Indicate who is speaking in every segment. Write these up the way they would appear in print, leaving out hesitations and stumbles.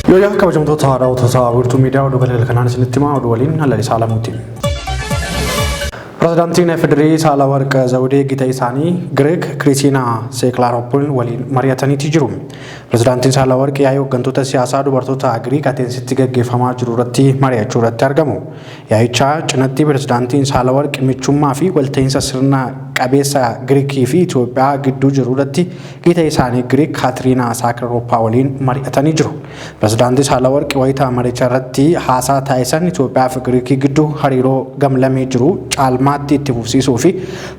Speaker 1: Yoo yaa kabajamtoota haaraa utaasaa wirtuu miidiyaa oduu galgala kanaan isinitti himaa oduu waliin Halali Saalamuuti. Pirezidaantiin Federii Saalawarq Zawudee gita isaanii Gireek Kiristiinaa Seeklaaroopol waliin mari'atanii jiru. Pirezidaantiin Saalawarq yaa'ii hooggantoota siyaasaa dubartoota Giriik Ateensitti gaggeeffamaa jiru irratti mari'achuu irratti argamu. Yaa'ichaa cinatti pirezidaantiin Saalawarq michummaa fi walta'iinsa sirna qabeessa Giriikii fi Itoophiyaa gidduu jiru irratti gita isaanii Giriik Kaatiriinaa Seeklaaroopol waliin mari'atanii jiru. Pirezidaantiin Saalawarq wayita maricha irratti haasaa taasisan Itoophiyaa fi Giriikii gidduu hariiroo gamlamee jiru caalmaatti itti fufsiisuu fi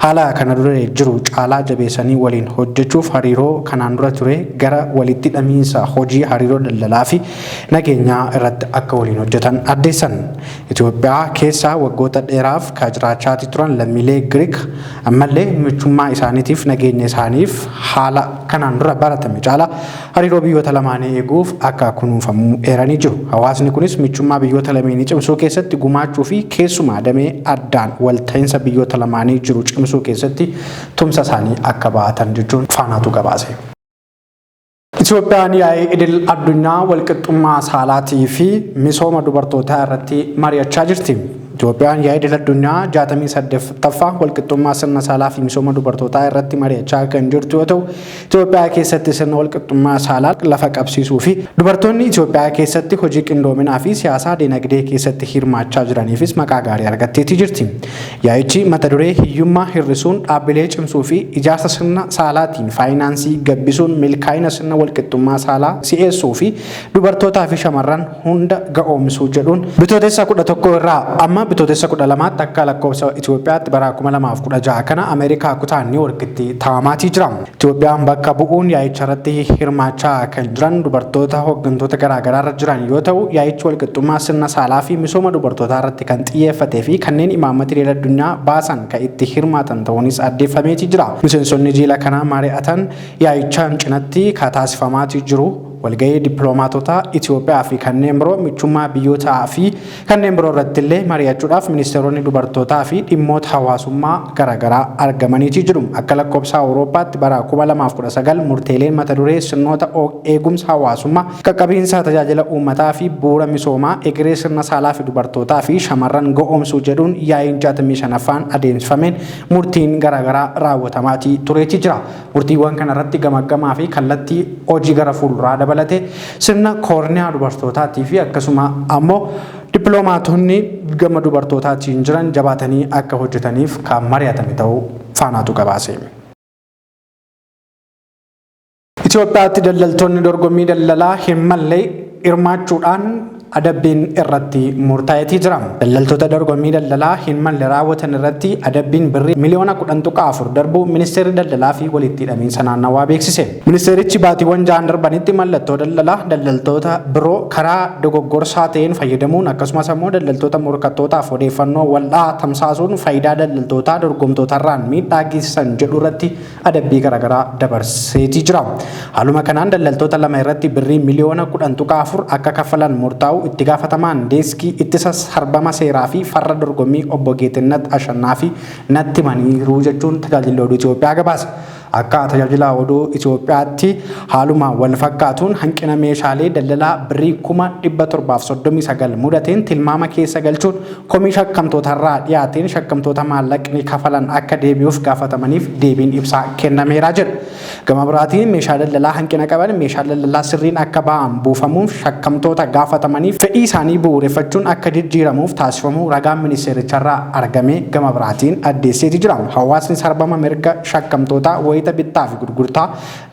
Speaker 1: haala kana dura jiru caalaa jabeessanii waliin hojjechuuf hariiroo kanaan dura ture gara walitti dhamiinsa hojii hariiroo daldalaa fi nageenyaa irratti akka waliin hojjetan addeessan. Itoophiyaa keessa waggoota dheeraaf jiraachaa turan lammiilee Giriik ammallee michummaa isaaniitiif nageenya isaaniif haala kanaan dura baratame caalaa hariiroo biyyoota lamaanii eeguuf akka kunuunfamu eeranii jiru. Hawaasni kunis michummaa biyyoota lameenii cimsuu keessatti gumaachuu fi keessumaa damee addaan walta'iinsa biyyoota lamaanii jiru cimsuu keessatti tumsa isaanii akka ba'atan jechuun faanaatu gabaase. Itoophiyaan yaa'ii idil addunyaa walqixxummaa saalaatii fi misooma dubartootaa irratti mari'achaa jirti. Itoophiyaan yaa'ii idil addunyaa 68ffaa walqixxummaa sirna saalaa fi misooma dubartootaa irratti mari'achaa kan jirtu yoo ta'u, Itoophiyaa keessatti sirna walqixxummaa saalaa lafa qabsiisuu fi dubartoonni Itoophiyaa keessatti hojii qindoominaa fi siyaasaa dinagdee keessatti hirmaachaa jiraniifis maqaa gaarii argatteetii jirti. Yaa'ichi mata duree hiyyummaa hir'isuun dhaabbilee cimsuu fi ijaarsa sirna saalaatiin faayinaansii gabbisuun milkaa'ina sirna walqixxummaa saalaa si'eessuu fi dubartootaa fi shamarran hunda ga'oomsuu jedhuun bitootessa 11 irraa amma bitootessa 12tti akka lakkoofsa Itoophiyaatti bara 2016 kana Ameerikaa kutaa Niiwuorkitti taa'amaatii jira. Itoophiyaan bakka bu'uun yaa'icha irratti hirmaachaa kan jiran dubartoota hooggantoota garaagaraa irra jiran yoo ta'u, yaa'ichi walqixxummaa sirna saalaa fi misooma dubartootaa irratti kan xiyyeeffatee fi kanneen imaammata idil addunyaa baasan kan itti hirmaatan ta'uunis addeeffameetii jira. Miseensonni jiila kanaa mari'atan yaa'ichaan cinatti kan taasifamaatii jiru. Walgahii dippiloomaatota Itoophiyaa fi kanneen biroo michummaa biyyootaa fi kanneen biroo irratti illee mari'achuudhaaf ministeeronni dubartootaa fi dhimmoota hawaasummaa garaagaraa argamaniitii jiru. Akka lakkoofsa Awurooppaatti bara 2019 murteeleen mata duree sirnoota eegumsa hawaasummaa qaqqabiinsa tajaajila uummataa fi bu'uura misoomaa egeree sirna saalaa fi dubartootaa fi shamarran ga'oomsuu jedhuun yaa'iin 65ffaan adeemsifameen murtiin garaagaraa raawwatamaatii tureetii jira. Murtiiwwan kanarratti gamaggamaa fi kallattii hojii gara fuulduraa dabalate sirna koorniyaa dubartootaatii fi akkasuma ammoo dippiloomaatonni gama dubartootaatiin jiran jabaatanii akka hojjetaniif kan mari'atame ta'uu faanaatu gabaase. Itoophiyaatti daldaltoonni dorgommii daldalaa hin malle hirmaachuudhaan adabbiin irratti murtaa'eetii jira. Daldaltoota dorgommii daldalaa hin malle raawwatan irratti adabbiin birrii miliyoona 10.4 darbu ministeerri daldalaa fi walitti hidhamiinsa naannawaa beeksise. Ministeerichi baatiiwwan 6 darbanitti mallattoo daldalaa daldaltoota biroo karaa dogoggorsaa ta'een fayyadamuun akkasumas ammoo daldaltoota morkattootaaf odeeffannoo wal'aa tamsaasuun faayidaa daldaltootaa dorgomtootarraan miidhaa geessisan jedhu irratti adabbii garaagaraa dabarseetii jira. Haaluma kanaan daldaltoota lama irratti birrii miliyoona 10.4 akka kaffalan murtaa'u itti gaafatamaan deeskii ittisa sarbama seeraa fi farra dorgommii obbo Geetinnat Ashannaa fi natti maniiruu jechuun tajaajila oduu Itoophiyaa gabaasa. Akka tajaajila oduu Itoophiyaatti haaluma wal fakkaatuun hanqina meeshaalee daldalaa birrii 1739 mudateen tilmaama keessa galchuun komii shakkamtootarraa dhiyaateen shakkamtoota maallaqni kafalan akka deebi'uuf gaafatamaniif deebiin ibsaa kennameera jedhu. Gama biraatiin meeshaa daldalaa hanqina qaban meeshaa daldalaa sirriin akka ba'an buufamuuf shakkamtoota gaafatamaniif fedhii isaanii bu'uureffachuun akka jijjiiramuuf taasifamuu ragaan ministeericharraa argame gama biraatiin addeesseetii jira. Hawaasni sarbama mirga shakkamtootaa wayita bittaa fi gurgurtaa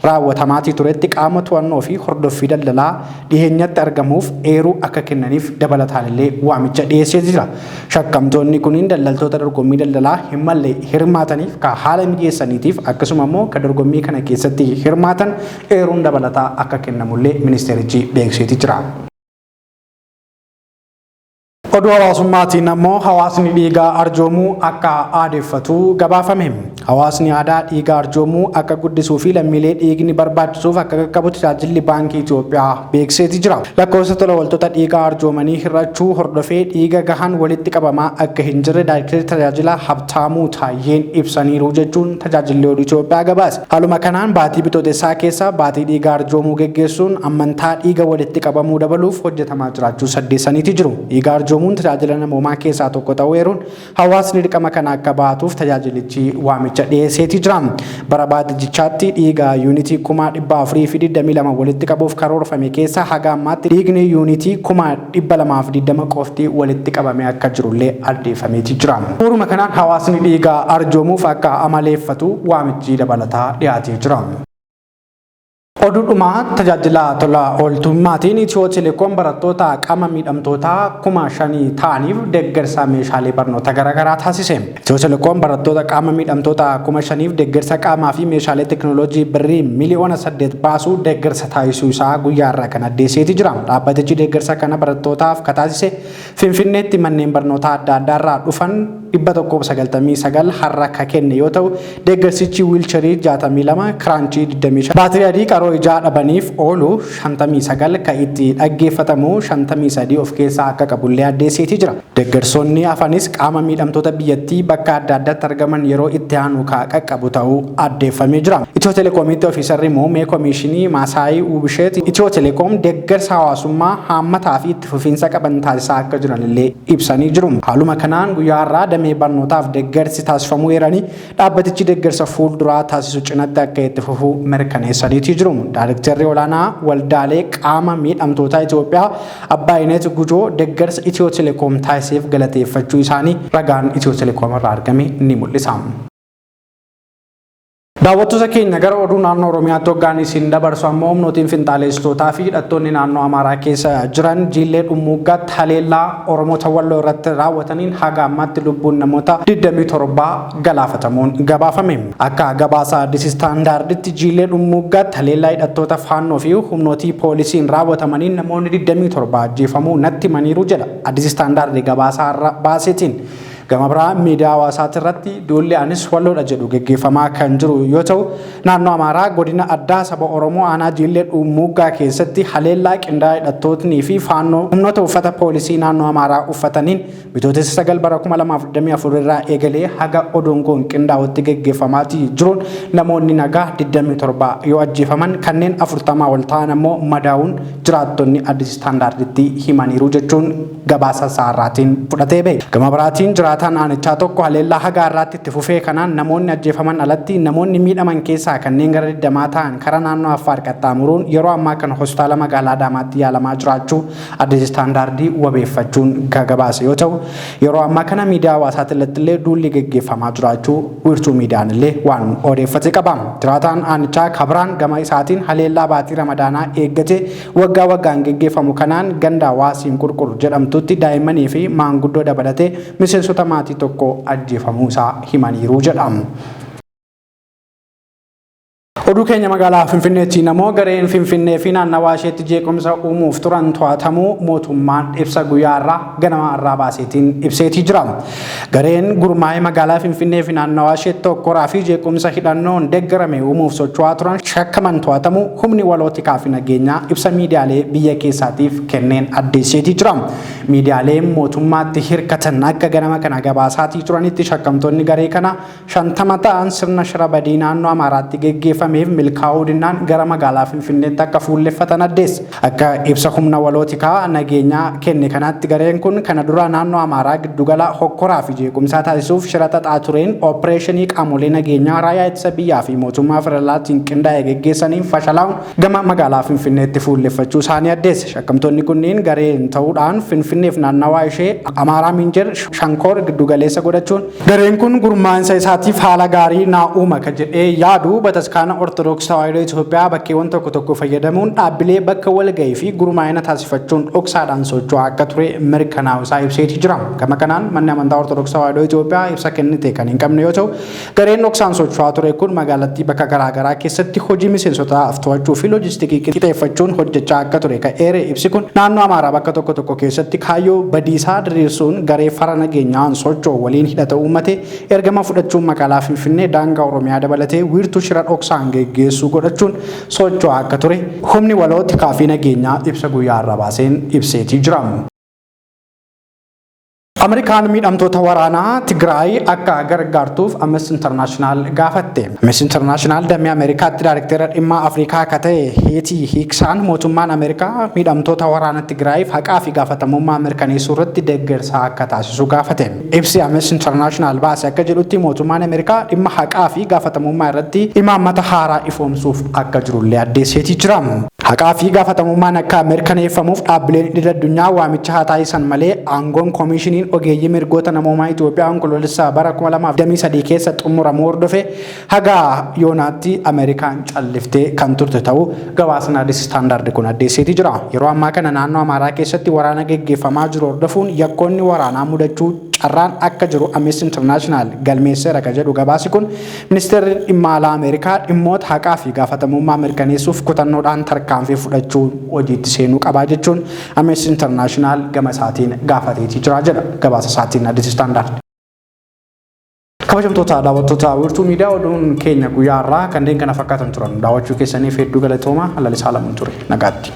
Speaker 1: raawwatamaatii turetti qaama to'annoo fi hordoffii daldalaa dhiheenyatti argamuuf eeruu akka kennaniif dabalataan illee waamicha dhiyeessee jira. Shakkamtoonni kunniin daldaltoota dorgommii daldalaa hin malle hirmaataniif ka haala mijeessaniitiif akkasuma immoo ka dorgommii kana keessatti hirmaatan eeruun dabalataa akka kennamullee ministeerichi beeksiseetii jira. Oduu hawaasummaatiin ammoo hawaasni dhiigaa arjoomuu akka aadeeffatu gabaafame. Hawaasni aadaa dhiigaa arjoomuu akka guddisuu fi lammiilee dhiigni barbaachisuuf akka qaqqabu tajaajilli baankii Itoophiyaa beeksiseeti jira. Lakkoofsa tola ooltota dhiigaa arjoomanii hir'achuu hordofee dhiiga gahaan walitti qabamaa akka hin jirre daayirektarri tajaajila Habtaamuu Taayyeen ibsaniiru jechuun tajaajilli oduu Itoophiyaa gabaase. Haaluma kanaan baatii bitootessaa keessa baatii dhiigaa arjoomuu geggeessuun amantaa dhiiga walitti qabamuu dabaluuf hojjetamaa jiraachuu saddeessaniiti jiru. Dhiiga arjoomuun tajaajila namoomaa keessaa tokko ta'uu eeruun hawaasni dirqama kana akka baatuuf tajaajilichi waamicha dhiyeesseeti jira. Bara baadiyyichaatti dhiiga yuunitii 422 walitti qabuuf karoorfame keessa haga ammaatti dhiigni yuunitii 220 qofti walitti qabame akka jirullee addeeffameeti jira. Suuruma kanaan hawaasni dhiiga arjoomuuf akka amaleeffatu waamichi dabalataa dhiyaatee jira. Oduudhuma tajaajila tola ooltummaatiin Itiyoo Telekoom barattoota qaama miidhamtootaa 5,000 ta'aniif deeggarsa meeshaalee barnoota garaagaraa taasise. Itiyoo Telekoom barattoota qaama miidhamtoota 5,000 deeggarsa qaamaa fi meeshaalee teekinooloojii birrii miliyoona 8 baasuu deeggarsa taasisuu isaa guyyaa irraa kan addeesseeti jira. Dhaabbatichi deeggarsa kana barattootaaf taasise Finfinneetti manneen barnootaa adda addaa irraa dhufan 199 har'a kan kenne yoo ta'u deeggarsichi wiilcharii 62 kiraanchii 25 baatirii adii qaroo ijaa dhabaniif oolu 59 kan itti dhaggeeffatamu 53 of keessaa akka qabullee addeesseeti jira. Deeggarsoonni hafanis qaama miidhamtoota biyyattii bakka adda addaatti argaman yeroo itti aanu qaqqabu ta'uu addeeffamee jira. Itiyoo Telekoomitti ofiisarri muummee koomishinii Maasaayii Uubisheet Itiyoo Telekoom deeggarsa hawaasummaa haammataa fi itti fufiinsa qaban taasisaa akka jiranillee ibsanii jiru. Haaluma kanaan guyyaa har'aa damee barnootaaf deeggarsi taasifamuu eeranii dhaabbatichi deeggarsa fuulduraa taasisu cinatti akka itti fufu mirkaneessaniiti jiru. Daayirektarri olaanaa waldaalee qaama miidhamtootaa Itoophiyaa Abbaayinet Gujoo deeggarsa Itiyoo Telekoom taasiseef galateeffachuu isaanii ragaan Itiyoo Telekoom irraa argame ni mul'isa. Daawwattoota keenya gara oduu naannoo Oromiyaatti hoggaan isin dabarsu ammoo humnootiin finxaaleessitootaa fi hidhattoonni naannoo Amaaraa keessa jiran Jiillee Dhummuuggaatti haleellaa Oromoota Walloo irratti raawwataniin haga ammaatti lubbuun namoota 27 galaafatamuun gabaafame. Akka gabaasa Addis Istaandaarditti Jiillee Dhummuuggaatti haleellaa hidhattoota faannoo fi humnootii poolisiin raawwatamaniin namoonni 27 ajjeefamuu natti himaniiru jedha Addis Istaandaardi gabaasa baaseetiin. Gama biraa miidiyaa hawaasaati irratti duulli anis walloodha jedhu geggeeffamaa kan jiru yoo ta'u naannoo Amaaraa godina addaa saba Oromoo aanaa Jiillee Dhummuuggaa keessatti haleellaa qindaa'aa hidhattootnii fi faannoo humnoota uffata poolisii naannoo Amaaraa uffataniin bitootessa 9 bara 2024 irraa eegalee haga oduun kun qindaa'utti geggeeffamaatii jiruun namoonni nagaa 27 yoo ajjeefaman kanneen 40 ol ta'an ammoo madaa'uun jiraattonni Addis Istaandaarditti himaniiru jechuun gabaasa saarraatiin fudhatee bahe. Gama biraatiin jiraataan aanichaa tokko haleellaa haga har'aatti itti fufee kanaan namoonni ajjeefaman alatti namoonni miidhaman keessaa kanneen gara 20 ta'an karaa naannoo Affaar qaxxaamuruun yeroo ammaa kana hospitaala magaalaa Adaamaatti yaalamaa jiraachuu Addis Istaandaardii wabeeffachuun gabaase yoo ta'u yeroo ammaa kana miidiyaa hawaasaatti illee duulli geggeeffamaa jiraachuu wiirtuu miidiyaan illee waan odeeffate qaba. Jiraataan aanichaa Kabiraan gama isaatiin haleellaa baatii Ramadaanaa eeggate waggaa waggaan geggeeffamu kanaan ganda Waasiin Qurqur jedhamtutti daa'immanii fi maanguddoo dabalatee miseensota maatii tokko ajjeefamuu isaa himaniiru jedhamu. Oduu keenya magaalaa Finfinneetti namoo gareen Finfinnee fi naannawaa isheetti jeequmsa uumuuf turan to'atamuu mootummaan ibsa guyyaa irraa ganama irraa baaseetiin ibseetii jira. Gareen gurmaa'ee magaalaa Finfinnee fi naannawaa isheetti tokkoraa fi jeequmsa hidhannoon deeggarame uumuuf socho'aa turan shakkaman to'atamuu humni walootikaa fi nageenyaa ibsa miidiyaalee biyya keessaatiif kenneen addeesseetii jira. Miidiyaaleen mootummaatti hirkatan akka ganama kana gabaasaatii turanitti shakkamtoonni garee kana 50 ta'an sirna shira badii naannoo Amaaraatti geggeeffame milkaa'uu dinnaan gara magaalaa Finfinneetti akka fuulleffatan addeessa. Akka ibsa humna walootikaa nageenyaa kenne kanaatti gareen kun kana dura naannoo Amaaraa giddugala hokkoraa fi jeequmsaa taasisuuf shira xaxaa tureen oopereeshinii qaamolee nageenyaa raayyaa ittisa biyyaa fi mootummaa federaalaatiin qindaa'ee geggeessaniin fashalaa'uun gama magaalaa Finfinneetti fuulleffachuu isaanii addeessa. Shakkamtoonni kunniin gareen ta'uudhaan Finfinneef naannawaa ishee Amaaraa Minjer Shankoor giddugaleessa godhachuun gareen kun gurmaa'insa isaatiif haala gaarii naa uuma ka jedhee yaadu bataskaana Ortodoksii Tawaahidoo Itoophiyaa bakkeewwan tokko tokko fayyadamuun dhaabbilee bakka walgahii fi gurmaa'ina taasifachuun dhoksaadhaan socho'aa akka ture mirkanaa'uusaa ibseetii jira. Gama kanaan manni amantaa Ortodoksii Tawaahidoo Itoophiyaa ibsa kennite kan hin qabne yoo ta'u, gareen dhoksaan socho'aa ture kun magaalattii bakka garaagaraa keessatti hojii miseensotaaf to'achuu fi loojistikii qixeeffachuun hojjechaa akka ture ka'eere. Ibsi kun naannoo Amaaraa bakka tokko tokko keessatti kaayyoo badiisaa diriirsuun garee fara nageenyaan socho'u waliin hidhata uummate ergama fudhachuun magaalaa Finfinnee daangaa Oromiyaa dabalatee wiirtuu shira dhoksaan geggeessuu godhachuun socho'aa akka ture humni walootti kaafii nageenyaa ibsa guyyaa irra baaseen ibseetii jira. Amerikaan miidhamtoota waraanaa Tigraay akka gargaartuuf Amnesty International gaafatte. Amnesty International damee Ameerikaatti daayirektara dhimma Afrikaa akka ta'e Heetii Hiiksaan mootummaan Ameerikaa miidhamtoota waraana Tigraayiif haqaa fi gaafatamummaa mirkaneessuu irratti deeggarsa akka taasisu gaafate. Ibsi Amnesty International baase akka jedhutti mootummaan Ameerikaa dhimma haqaa fi gaafatamummaa irratti imaammata haaraa ifoomsuuf akka jirullee addeesseetii jira. Haqaa fi gaafatamummaan akka mirkaneeffamuuf dhaabbileen idil addunyaa waamicha haa taasisan malee aangoon koomishiniin ogeeyyii mirgoota namoomaa Itoophiyaa onkoloolessaa bara 2023 keessa xumuramuu hordofee haga yoonaatti Ameerikaan calliftee kan turte ta'uu gabaasni Addis Standard kun addeesseetii jira. Yeroo ammaa kana naannoo Amaaraa keessatti waraana geggeeffamaa jiru hordofuun yakkoonni waraanaa mudachuu carraan akka jiru Amnesty International galmeesseera kan jedhu gabaasi kun ministeerri dhimma alaa Ameerikaa dhimmoota haqaa fi gaafatamummaa mirkaneessuuf kutannoodhaan tarkaanfii fudhachuun hojiitti seenuu qabaa jechuun Amnesty International gama isaatiin gaafateetii jira jedha gabaasa isaatiin Addis Standard. Kabajamtoota daawwattoota wiirtuu miidiyaa oduun keenya guyyaa irraa kanneen kana fakkaatan turan daawwachuu keessaniif hedduu galatooma. Lalisaa lamuun ture nagaatti.